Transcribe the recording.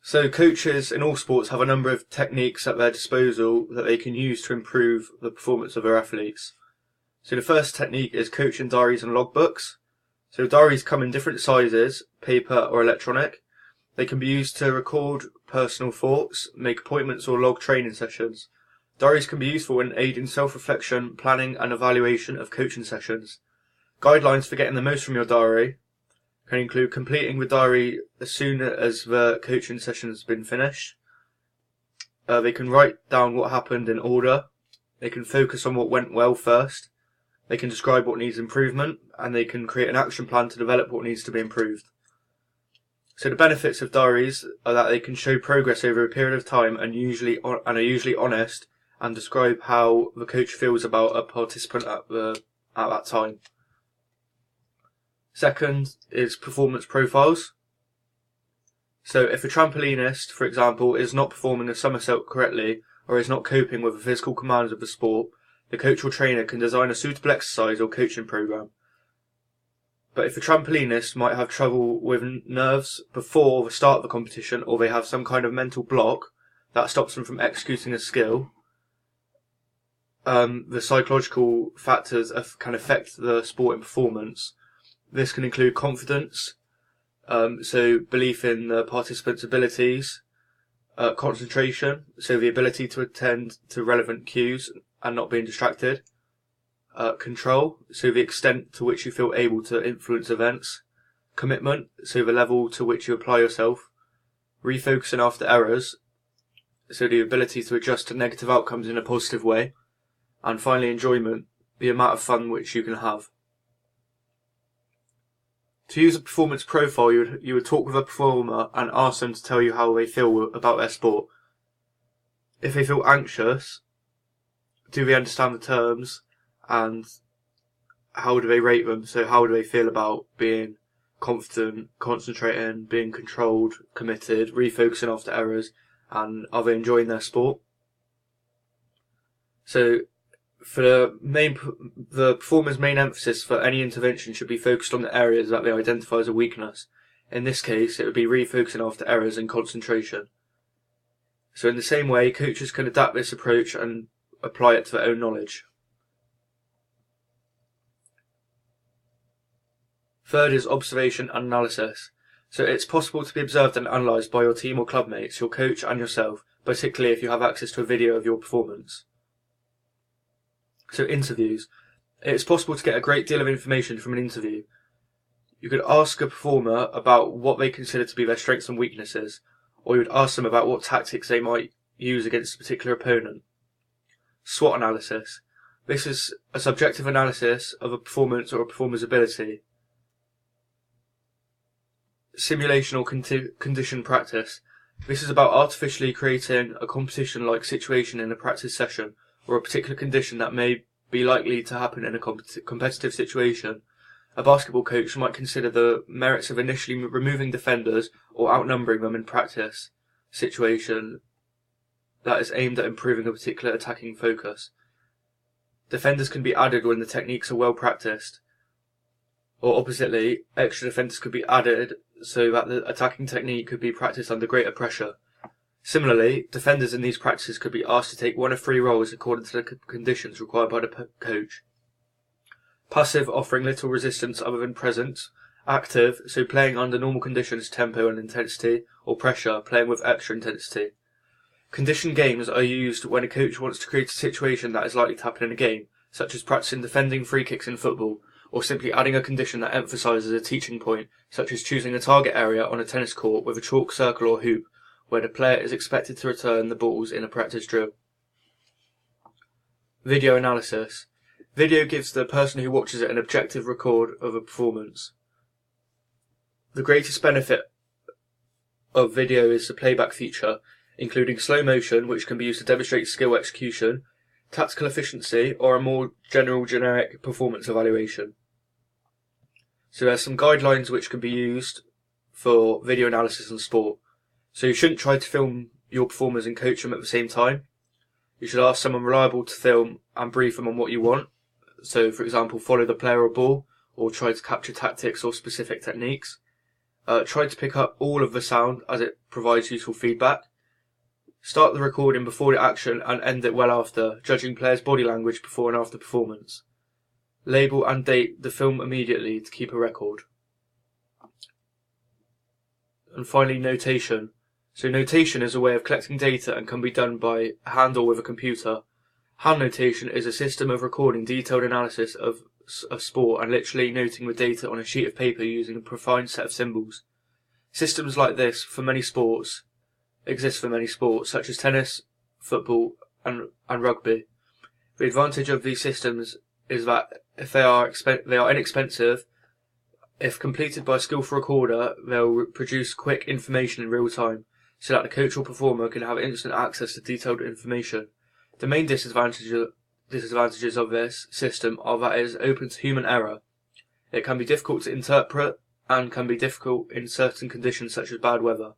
So coaches in all sports have a number of techniques at their disposal that they can use to improve the performance of their athletes. So the first technique is coaching diaries and logbooks. So diaries come in different sizes, paper or electronic. They can be used to record personal thoughts, make appointments or log training sessions. Diaries can be useful in aiding self-reflection, planning and evaluation of coaching sessions. Guidelines for getting the most from your diary can include completing the diary as soon as the coaching session has been finished. They can write down what happened in order. They can focus on what went well first. They can describe what needs improvement, and they can create an action plan to develop what needs to be improved. So the benefits of diaries are that they can show progress over a period of time and are usually honest and describe how the coach feels about a participant at that time. Second is performance profiles. So if a trampolinist, for example, is not performing a somersault correctly or is not coping with the physical commands of the sport, the coach or trainer can design a suitable exercise or coaching program. But if a trampolinist might have trouble with nerves before the start of the competition, or they have some kind of mental block that stops them from executing a skill, the psychological factors can affect the sporting performance. This can include confidence, so belief in the participant's abilities, concentration, so the ability to attend to relevant cues and not being distracted, control, so the extent to which you feel able to influence events, commitment, so the level to which you apply yourself, refocusing after errors, so the ability to adjust to negative outcomes in a positive way, and finally enjoyment, the amount of fun which you can have. To use a performance profile, you would talk with a performer and ask them to tell you how they feel about their sport. If they feel anxious, do they understand the terms, and how do they rate them? So how do they feel about being confident, concentrating, being controlled, committed, refocusing after errors, and are they enjoying their sport? So for the performer's main emphasis for any intervention should be focused on the areas that they identify as a weakness. In this case, it would be refocusing after errors and concentration. So in the same way, coaches can adapt this approach and apply it to their own knowledge. Third is observation and analysis. So it's possible to be observed and analysed by your team or club mates, your coach and yourself, particularly if you have access to a video of your performance. So interviews. It's possible to get a great deal of information from an interview. You could ask a performer about what they consider to be their strengths and weaknesses, or you would ask them about what tactics they might use against a particular opponent. SWOT analysis. This is a subjective analysis of a performance or a performer's ability. Simulation or conditioned practice. This is about artificially creating a competition-like situation in a practice session, or a particular condition that may be likely to happen in a competitive situation. A basketball coach might consider the merits of initially removing defenders or outnumbering them in practice situation that is aimed at improving a particular attacking focus. Defenders can be added when the techniques are well practiced, or oppositely, extra defenders could be added so that the attacking technique could be practiced under greater pressure. Similarly, defenders in these practices could be asked to take one of three roles according to the conditions required by the coach. Passive, offering little resistance other than presence. Active, so playing under normal conditions, tempo and intensity, or pressure, playing with extra intensity. Conditioned games are used when a coach wants to create a situation that is likely to happen in a game, such as practicing defending free kicks in football, or simply adding a condition that emphasises a teaching point, such as choosing a target area on a tennis court with a chalk circle or hoop, where the player is expected to return the balls in a practice drill. Video analysis. Video gives the person who watches it an objective record of a performance. The greatest benefit of video is the playback feature, including slow motion, which can be used to demonstrate skill execution, tactical efficiency, or a more generic performance evaluation. So there's some guidelines which can be used for video analysis in sport. So you shouldn't try to film your performers and coach them at the same time. You should ask someone reliable to film and brief them on what you want. So, for example, follow the player or ball, or try to capture tactics or specific techniques. Try to pick up all of the sound as it provides useful feedback. Start the recording before the action and end it well after, judging players' body language before and after performance. Label and date the film immediately to keep a record. And finally, notation. So notation is a way of collecting data and can be done by hand or with a computer. Hand notation is a system of recording detailed analysis of sport and literally noting the data on a sheet of paper using a predefined set of symbols. Systems like this exist for many sports, such as tennis, football, and rugby. The advantage of these systems is that if they are inexpensive, if completed by a skillful recorder, they'll produce quick information in real time, so that the coach or performer can have instant access to detailed information. The main disadvantages of this system are that it is open to human error. It can be difficult to interpret and can be difficult in certain conditions such as bad weather.